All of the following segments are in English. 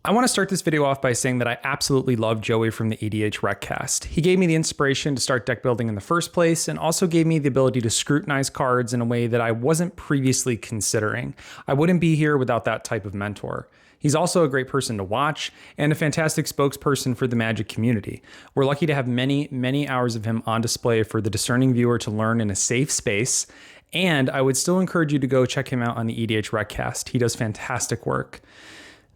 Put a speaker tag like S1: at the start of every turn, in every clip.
S1: I want to start this video off by saying that I absolutely love Joey from the EDHREcast. He gave me the inspiration to start deck building in the first place and also gave me the ability to scrutinize cards in a way that I wasn't previously considering. I wouldn't be here without that type of mentor. He's also a great person to watch and a fantastic spokesperson for the Magic community. We're lucky to have many hours of him on display for the discerning viewer to learn in a safe space, and I would still encourage you to go check him out on the EDHREcast. He does fantastic work.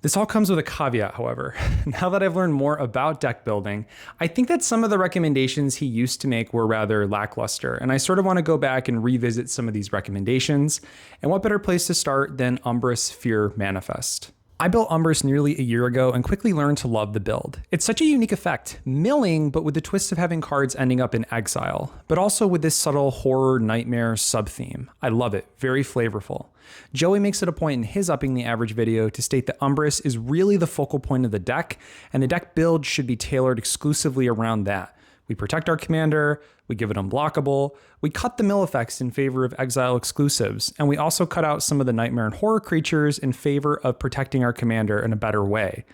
S1: This all comes with a caveat, however. Now that I've learned more about deck building, I think that some of the recommendations he used to make were rather lackluster, and I sort of want to go back and revisit some of these recommendations. And what better place to start than Umbris Fear Manifest? I built Umbris nearly a year ago and quickly learned to love the build. It's such a unique effect, milling, but with the twist of having cards ending up in exile, but also with this subtle horror nightmare sub-theme. I love it, very flavorful. Joey makes it a point in his Upping the Average video to state that Umbris is really the focal point of the deck, and the deck build should be tailored exclusively around that. We protect our commander, we give it unblockable, we cut the mill effects in favor of exile exclusives, and we also cut out some of the nightmare and horror creatures in favor of protecting our commander in a better way.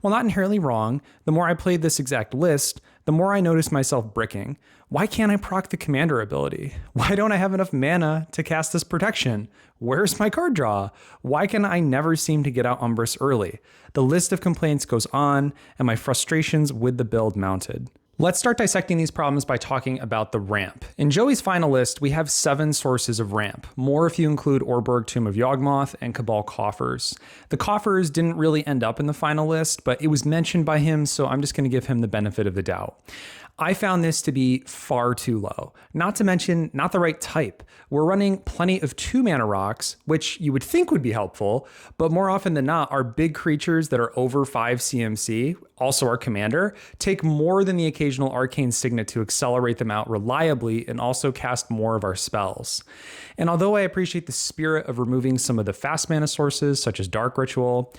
S1: While not inherently wrong, the more I played this exact list, the more I noticed myself bricking. Why can't I proc the commander ability? Why don't I have enough mana to cast this protection? Where's my card draw? Why can I never seem to get out Umbris early? The list of complaints goes on, and my frustrations with the build mounted. Let's start dissecting these problems by talking about the ramp. In Joey's final list, we have 7 sources of ramp, more if you include Orberg Tomb of Yawgmoth and Cabal Coffers. The Coffers didn't really end up in the final list, but it was mentioned by him, so I'm just going to give him the benefit of the doubt. I found this to be far too low, not to mention not the right type. We're running plenty of 2-mana rocks, which you would think would be helpful, but more often than not, our big creatures that are over 5 CMC, also our commander, take more than the occasional arcane signet to accelerate them out reliably and also cast more of our spells. And although I appreciate the spirit of removing some of the fast mana sources, such as Dark Ritual,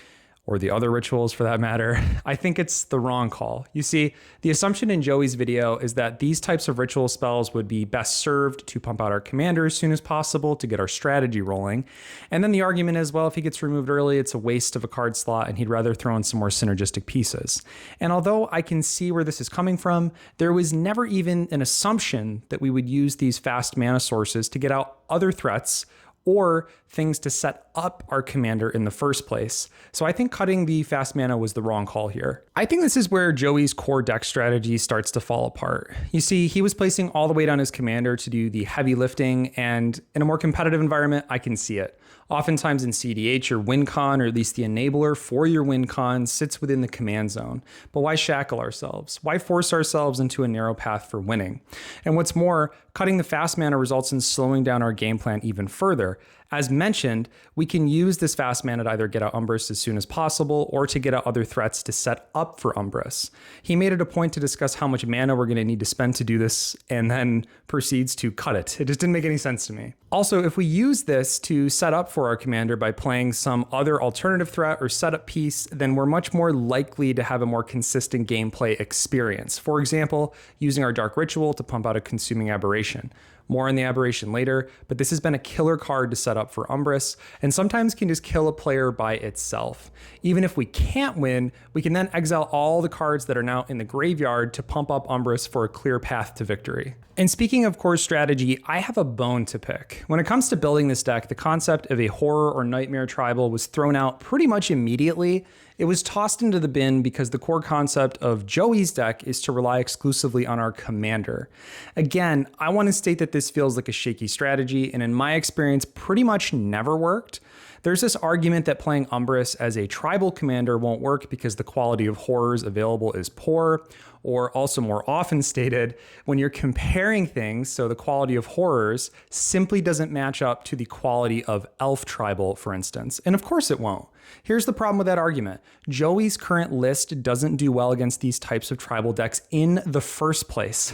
S1: or the other rituals for that matter, I think it's the wrong call. You see, the assumption in Joey's video is that these types of ritual spells would be best served to pump out our commander as soon as possible to get our strategy rolling. And then the argument is, well, if he gets removed early, it's a waste of a card slot and he'd rather throw in some more synergistic pieces. And although I can see where this is coming from, there was never even an assumption that we would use these fast mana sources to get out other threats or things to set up our commander in the first place. So I think cutting the fast mana was the wrong call here. I think this is where Joey's core deck strategy starts to fall apart. You see, he was placing all the weight on his commander to do the heavy lifting, and in a more competitive environment, I can see it. Oftentimes in CDH, your win con, or at least the enabler for your win con, sits within the command zone. But why shackle ourselves? Why force ourselves into a narrow path for winning? And what's more, cutting the fast mana results in slowing down our game plan even further. As mentioned, we can use this fast mana to either get out Umbris as soon as possible or to get out other threats to set up for Umbris. He made it a point to discuss how much mana we're going to need to spend to do this and then proceeds to cut it. It just didn't make any sense to me. Also, if we use this to set up for our commander by playing some other alternative threat or setup piece, then we're much more likely to have a more consistent gameplay experience. For example, using our Dark Ritual to pump out a Consuming Aberration. More on the Aberration later, but this has been a killer card to set up for Umbris, and sometimes can just kill a player by itself. Even if we can't win, we can then exile all the cards that are now in the graveyard to pump up Umbris for a clear path to victory. And speaking of core strategy, I have a bone to pick. When it comes to building this deck, the concept of a horror or nightmare tribal was thrown out pretty much immediately. It was tossed into the bin because the core concept of Joey's deck is to rely exclusively on our commander. Again, I want to state that this feels like a shaky strategy, and in my experience, pretty much never worked. There's this argument that playing Umbris as a tribal commander won't work because the quality of horrors available is poor, or also more often stated, when you're comparing things, so the quality of horrors simply doesn't match up to the quality of elf tribal, for instance. And of course it won't. Here's the problem with that argument. Joey's current list doesn't do well against these types of tribal decks in the first place.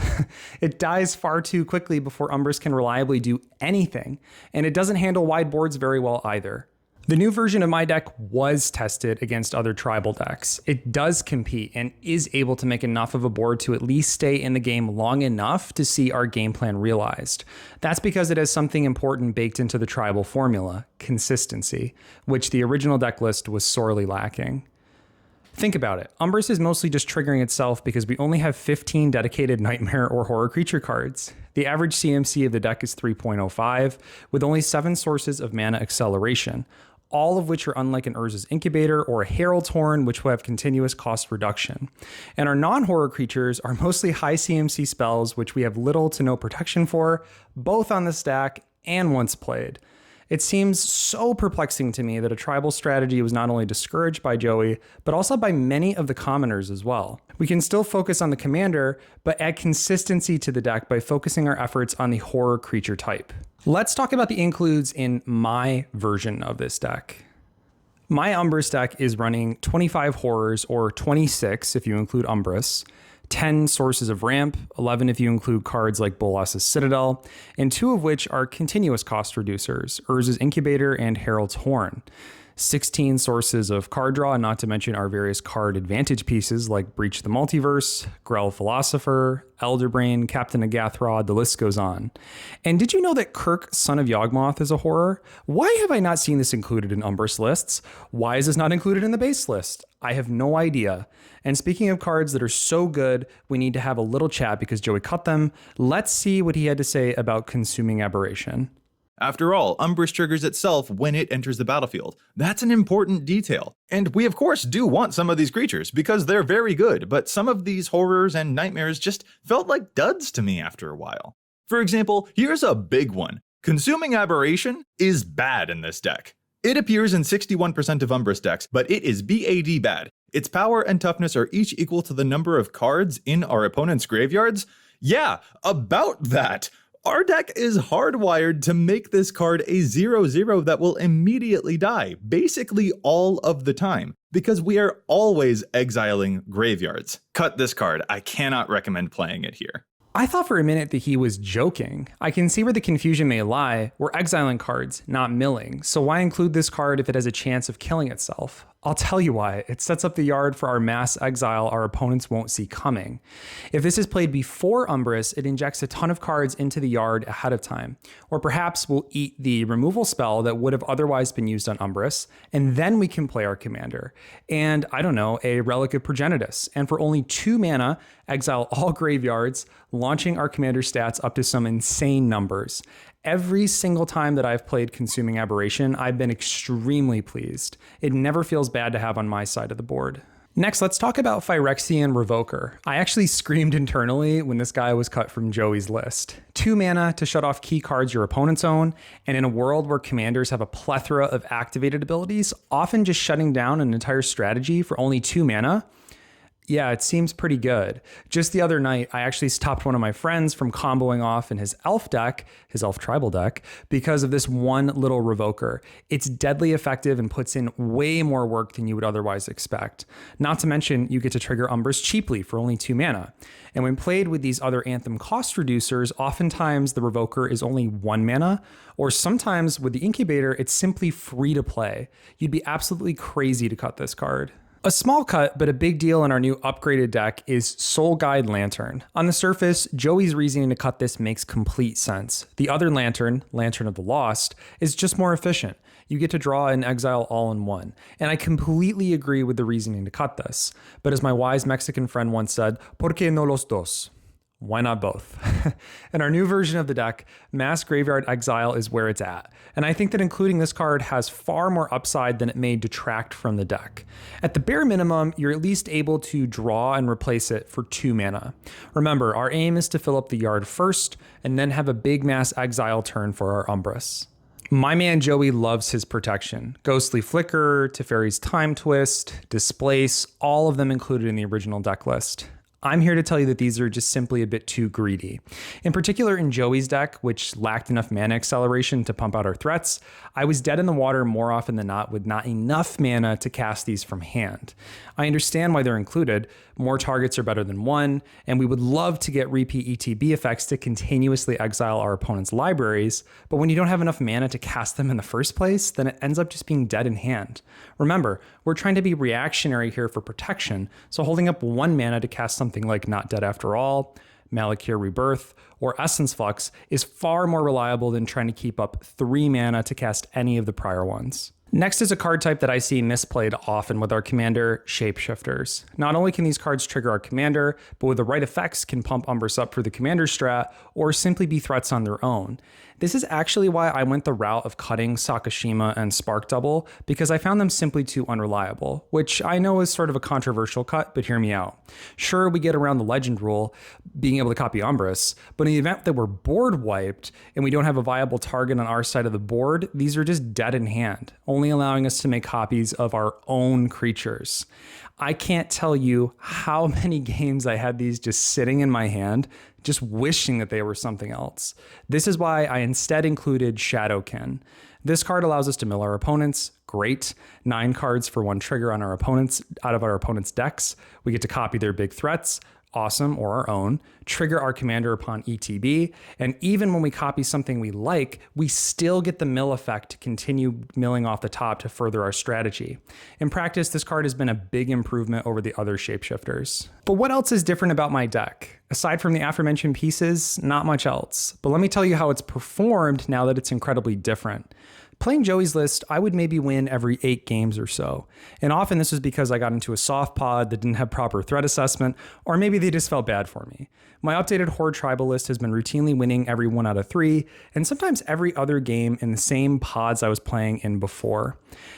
S1: It dies far too quickly before Umbris can reliably do anything, and it doesn't handle wide boards very well either. The new version of my deck was tested against other tribal decks. It does compete and is able to make enough of a board to at least stay in the game long enough to see our game plan realized. That's because it has something important baked into the tribal formula, consistency, which the original deck list was sorely lacking. Think about it. Umbris is mostly just triggering itself because we only have 15 dedicated Nightmare or Horror Creature cards. The average CMC of the deck is 3.05, with only 7 sources of mana acceleration, all of which are unlike an Urza's Incubator or a Herald's Horn, which will have continuous cost reduction. And our non-horror creatures are mostly high CMC spells, which we have little to no protection for, both on the stack and once played. It seems so perplexing to me that a tribal strategy was not only discouraged by Joey, but also by many of the commoners as well. We can still focus on the commander, but add consistency to the deck by focusing our efforts on the horror creature type. Let's talk about the includes in my version of this deck. My Umbris deck is running 25 horrors, or 26 if you include Umbris, 10 sources of ramp, 11 if you include cards like Bolas's Citadel, and 2 of which are continuous cost reducers, Urza's Incubator and Herald's Horn. 16 sources of card draw, not to mention our various card advantage pieces like Breach the Multiverse, Grell Philosopher, Elderbrain, Captain Agathra, the list goes on. And did you know that Kirk, Son of Yawgmoth is a horror? Why have I not seen this included in Umbris lists? Why is this not included in the base list? I have no idea. And speaking of cards that are so good, we need to have a little chat because Joey cut them. Let's see what he had to say about Consuming Aberration.
S2: After all, Umbris triggers itself when it enters the battlefield. That's an important detail. And we of course do want some of these creatures because they're very good, but some of these horrors and nightmares just felt like duds to me after a while. For example, here's a big one. Consuming Aberration is bad in this deck. It appears in 61% of Umbris decks, but it is BAD bad. Its power and toughness are each equal to the number of cards in our opponent's graveyards. Yeah, about that. Our deck is hardwired to make this card a 0/0 that will immediately die, basically all of the time, because we are always exiling graveyards. Cut this card. I cannot recommend playing it here.
S1: I thought for a minute that he was joking. I can see where the confusion may lie. We're exiling cards, not milling. So why include this card if it has a chance of killing itself? I'll tell you why. It sets up the yard for our mass exile our opponents won't see coming. If this is played before Umbris, it injects a ton of cards into the yard ahead of time. Or perhaps we'll eat the removal spell that would have otherwise been used on Umbris, and then we can play our commander. And, I don't know, a Relic of Progenitus. And for only 2 mana, exile all graveyards, launching our commander stats up to some insane numbers. Every single time that I've played Consuming Aberration, I've been extremely pleased. It never feels bad to have on my side of the board. Next, let's talk about Phyrexian Revoker. I actually screamed internally when this guy was cut from Joey's list. 2 mana to shut off key cards your opponents own, and in a world where commanders have a plethora of activated abilities, often just shutting down an entire strategy for only 2 mana, yeah, it seems pretty good. Just the other night, I actually stopped one of my friends from comboing off in his elf deck, his elf tribal deck, because of this one little revoker. It's deadly effective and puts in way more work than you would otherwise expect. Not to mention, you get to trigger Umbris cheaply for only 2 mana. And when played with these other Anthem cost reducers, oftentimes the revoker is only 1 mana, or sometimes with the Incubator, it's simply free to play. You'd be absolutely crazy to cut this card. A small cut, but a big deal in our new upgraded deck is Soul Guide Lantern. On the surface, Joey's reasoning to cut this makes complete sense. The other Lantern, Lantern of the Lost, is just more efficient. You get to draw and exile all in one. And I completely agree with the reasoning to cut this. But as my wise Mexican friend once said, ¿por qué no los dos? Why not both? In our new version of the deck, Mass Graveyard Exile is where it's at, and I think that including this card has far more upside than it may detract from the deck. At the bare minimum, you're at least able to draw and replace it for 2 mana. Remember, our aim is to fill up the yard first, and then have a big Mass Exile turn for our Umbris. My man Joey loves his protection. Ghostly Flicker, Teferi's Time Twist, Displace, all of them included in the original deck list. I'm here to tell you that these are just simply a bit too greedy. In particular in Joey's deck, which lacked enough mana acceleration to pump out our threats, I was dead in the water more often than not with not enough mana to cast these from hand. I understand why they're included. More targets are better than one, and we would love to get repeat ETB effects to continuously exile our opponent's libraries, but when you don't have enough mana to cast them in the first place, then it ends up just being dead in hand. Remember, we're trying to be reactionary here for protection, so holding up 1 mana to cast something like Not Dead After All, Malakir Rebirth, or Essence Flux is far more reliable than trying to keep up 3 mana to cast any of the prior ones. Next is a card type that I see misplayed often with our commander, Shapeshifters. Not only can these cards trigger our commander, but with the right effects can pump Umbris up for the commander strat, or simply be threats on their own. This is actually why I went the route of cutting Sakashima and Spark Double, because I found them simply too unreliable, which I know is sort of a controversial cut, but hear me out. Sure, we get around the legend rule, being able to copy Umbris, but in the event that we're board wiped and we don't have a viable target on our side of the board, these are just dead in hand, only allowing us to make copies of our own creatures. I can't tell you how many games I had these just sitting in my hand, just wishing that they were something else. This is why I instead included Shadowkin. This card allows us to mill our opponents. Great. 9 cards for 1 trigger on our opponents out of our opponents' decks. We get to copy their big threats. Awesome, or our own, trigger our commander upon ETB, and even when we copy something we like, we still get the mill effect to continue milling off the top to further our strategy. In practice, this card has been a big improvement over the other Shapeshifters. But what else is different about my deck? Aside from the aforementioned pieces, not much else. But let me tell you how it's performed now that it's incredibly different. Playing Joey's list, I would maybe win every 8 games or so. And often this was because I got into a soft pod that didn't have proper threat assessment, or maybe they just felt bad for me. My updated Horde Tribal list has been routinely winning every 1 out of 3, and sometimes every other game in the same pods I was playing in before.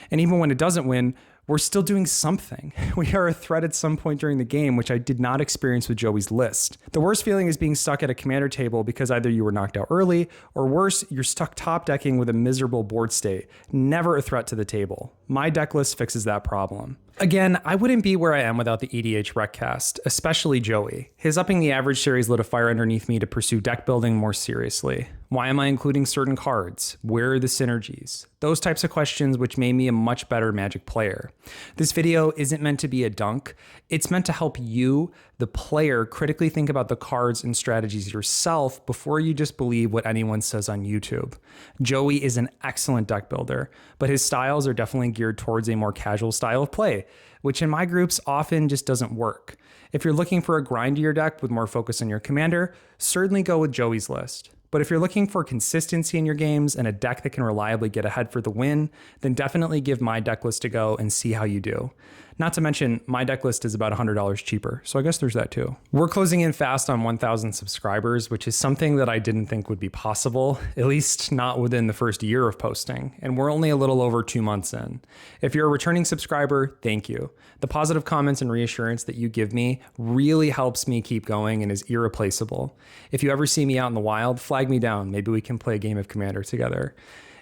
S1: And even when it doesn't win, we're still doing something. We are a threat at some point during the game, which I did not experience with Joey's list. The worst feeling is being stuck at a commander table because either you were knocked out early, or worse, you're stuck top decking with a miserable board state. Never a threat to the table. My deck list fixes that problem. Again, I wouldn't be where I am without the EDHREcast, especially Joey. His Upping the Average series lit a fire underneath me to pursue deck building more seriously. Why am I including certain cards? Where are the synergies? Those types of questions which made me a much better Magic player. This video isn't meant to be a dunk. It's meant to help you, the player, critically think about the cards and strategies yourself before you just believe what anyone says on YouTube. Joey is an excellent deck builder, but his styles are definitely geared towards a more casual style of play, which in my groups often just doesn't work. If you're looking for a grindier deck with more focus on your commander, certainly go with Joey's list. But if you're looking for consistency in your games and a deck that can reliably get ahead for the win, then definitely give my deck list a go and see how you do. Not to mention, my deck list is about $100 cheaper, so I guess there's that too. We're closing in fast on 1,000 subscribers, which is something that I didn't think would be possible, at least not within the first year of posting, and we're only a little over 2 months in. If you're a returning subscriber, thank you. The positive comments and reassurance that you give me really helps me keep going and is irreplaceable. If you ever see me out in the wild, flag me down. Maybe we can play a game of Commander together.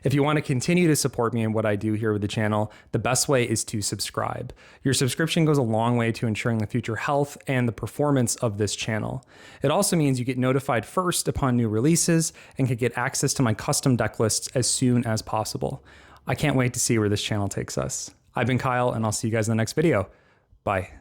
S1: If you want to continue to support me in what I do here with the channel, the best way is to subscribe. Your subscription goes a long way to ensuring the future health and the performance of this channel. It also means you get notified first upon new releases and can get access to my custom deck lists as soon as possible. I can't wait to see where this channel takes us. I've been Kyle, and I'll see you guys in the next video. Bye.